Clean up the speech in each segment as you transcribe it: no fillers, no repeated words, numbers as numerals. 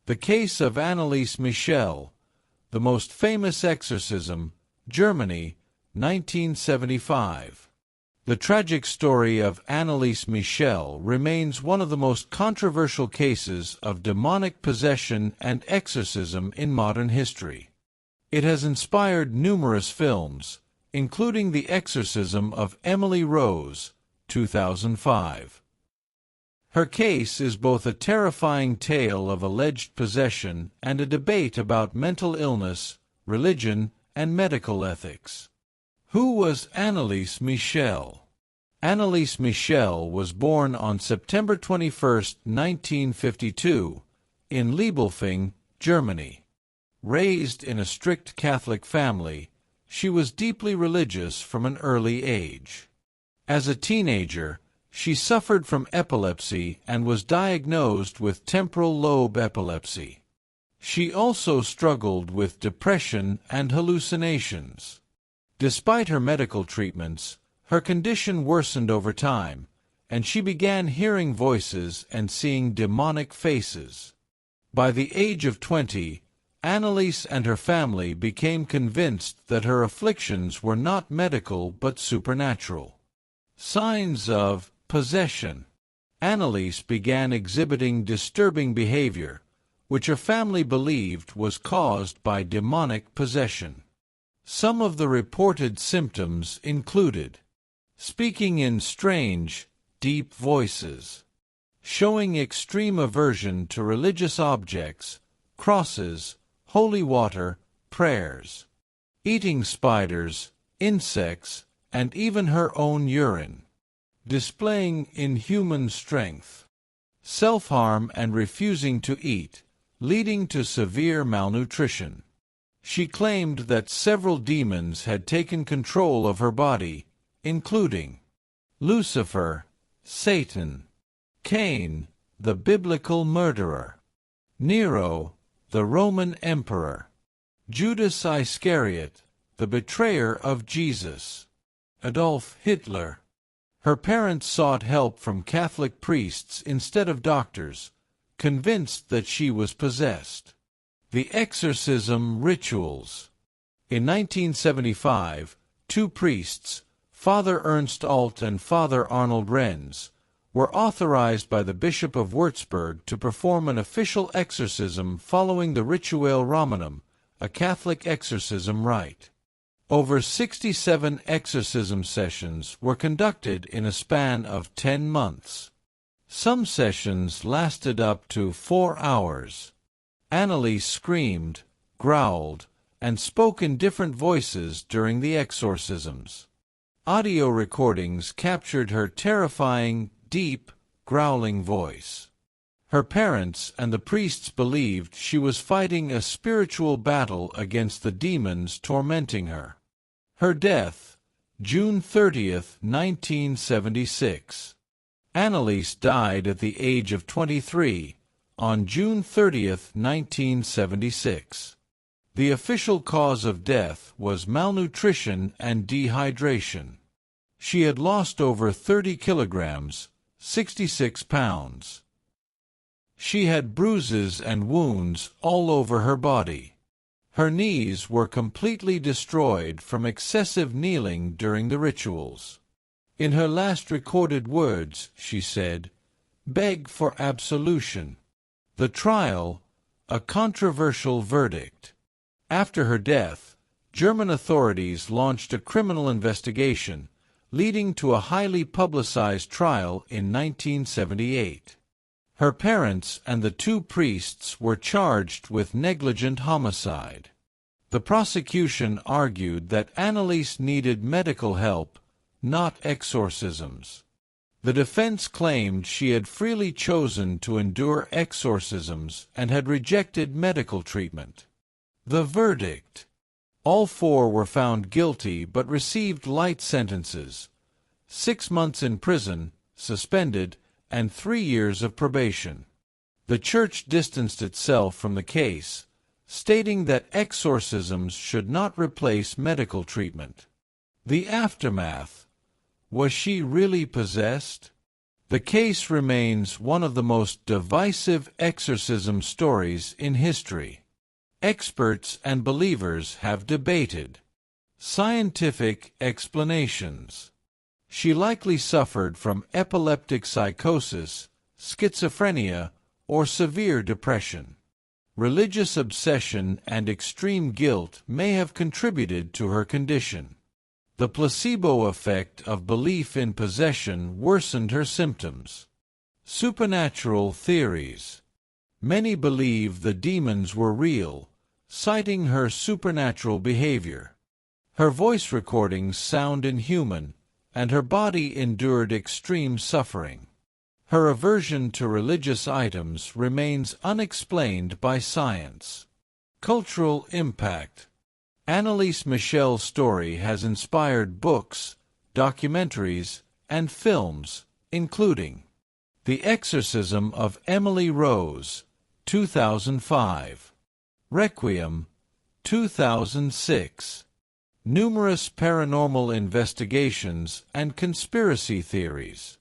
The case of Anneliese Michel, the most famous exorcism, Germany, 1975. The tragic story of Anneliese Michel remains one of the most controversial cases of demonic possession and exorcism in modern history. It has inspired numerous films, including The Exorcism of Emily Rose, 2005. Her case is both a terrifying tale of alleged possession and a debate about mental illness, religion, and medical ethics. Who was Anneliese Michel? Anneliese Michel was born on September 21, 1952, in Liebelfing, Germany. Raised in a strict Catholic family, she was deeply religious from an early age. As a teenager, she suffered from epilepsy and was diagnosed with temporal lobe epilepsy. She also struggled with depression and hallucinations. Despite her medical treatments, her condition worsened over time, and she began hearing voices and seeing demonic faces. By the age of 20, Anneliese and her family became convinced that her afflictions were not medical but supernatural. Signs of possession. Anneliese began exhibiting disturbing behavior, which her family believed was caused by demonic possession. Some of the reported symptoms included speaking in strange, deep voices, showing extreme aversion to religious objects, crosses, holy water, prayers, eating spiders, insects, and even her own urine, displaying inhuman strength, self-harm and refusing to eat, leading to severe malnutrition. She claimed that several demons had taken control of her body, including Lucifer, Satan, Cain, the biblical murderer, Nero, the Roman emperor, Judas Iscariot, the betrayer of Jesus, Adolf Hitler. Her parents sought help from Catholic priests instead of doctors, convinced that she was possessed. The exorcism rituals. In 1975, two priests, Father Ernst Alt and Father Arnold Renz, were authorized by the Bishop of Würzburg to perform an official exorcism following the Rituale Romanum, a Catholic exorcism rite. Over 67 exorcism sessions were conducted in a span of 10 months. Some sessions lasted up to 4 hours. Anneliese screamed, growled, and spoke in different voices during the exorcisms. Audio recordings captured her terrifying, deep, growling voice. Her parents and the priests believed she was fighting a spiritual battle against the demons tormenting her. Her death, June 30, 1976. Anneliese died at the age of 23, on June 30, 1976. The official cause of death was malnutrition and dehydration. She had lost over 30 kilograms, 66 pounds. She had bruises and wounds all over her body. Her knees were completely destroyed from excessive kneeling during the rituals. In her last recorded words, she said, "Beg for absolution." The trial, a controversial verdict. After her death, German authorities launched a criminal investigation, leading to a highly publicized trial in 1978. Her parents and the two priests were charged with negligent homicide. The prosecution argued that Anneliese needed medical help, not exorcisms. The defense claimed she had freely chosen to endure exorcisms and had rejected medical treatment. The verdict. All four were found guilty but received light sentences: 6 months in prison, suspended, and 3 years of probation. The Church distanced itself from the case, stating that exorcisms should not replace medical treatment. The aftermath. Was she really possessed? The case remains one of the most divisive exorcism stories in history. Experts and believers have debated scientific explanations. She likely suffered from epileptic psychosis, schizophrenia, or severe depression. Religious obsession and extreme guilt may have contributed to her condition. The placebo effect of belief in possession worsened her symptoms. Supernatural theories. Many believe the demons were real, citing her supernatural behavior. Her voice recordings sound inhuman, and her body endured extreme suffering. Her aversion to religious items remains unexplained by science. Cultural impact. Anneliese Michel's story has inspired books, documentaries, and films, including The Exorcism of Emily Rose, 2005, Requiem, 2006, numerous paranormal investigations and conspiracy theories.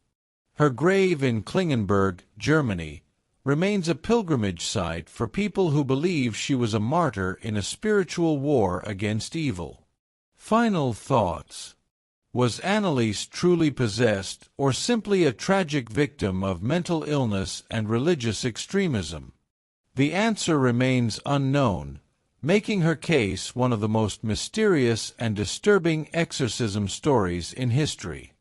Her grave in Klingenberg, Germany, remains a pilgrimage site for people who believe she was a martyr in a spiritual war against evil. Final thoughts. Was Anneliese truly possessed, or simply a tragic victim of mental illness and religious extremism? The answer remains unknown, making her case one of the most mysterious and disturbing exorcism stories in history.